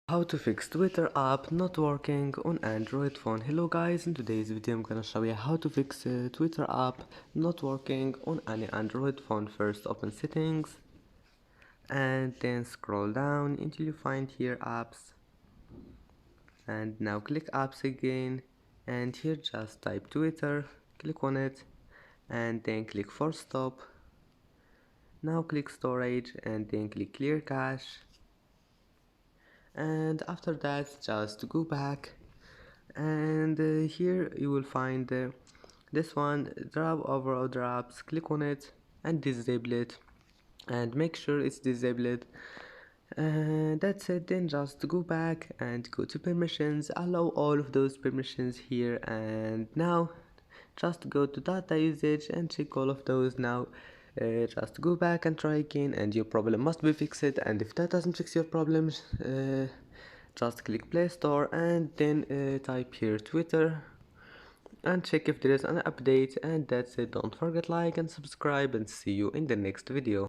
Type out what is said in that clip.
How to fix Twitter app not working on Android phone. Hello guys, in today's video I'm gonna show you how to fix Twitter app not working on any Android phone. First open settings and then scroll down until you find here apps, and now click apps again, and here just type Twitter, click on it and then click force stop. Now click storage and then click clear cache, and after that just go back, and here you will find this one, drop over other apps. Click on it and disable it, and make sure it's disabled, and that's it. Then just go back and go to permissions, allow all of those permissions here, and now just go to data usage and check all of those. Now just go back and try again, and your problem must be fixed. And if that doesn't fix your problems, just click Play Store and then type here Twitter and check if there is an update, and that's it. Don't forget like and subscribe, and see you in the next video.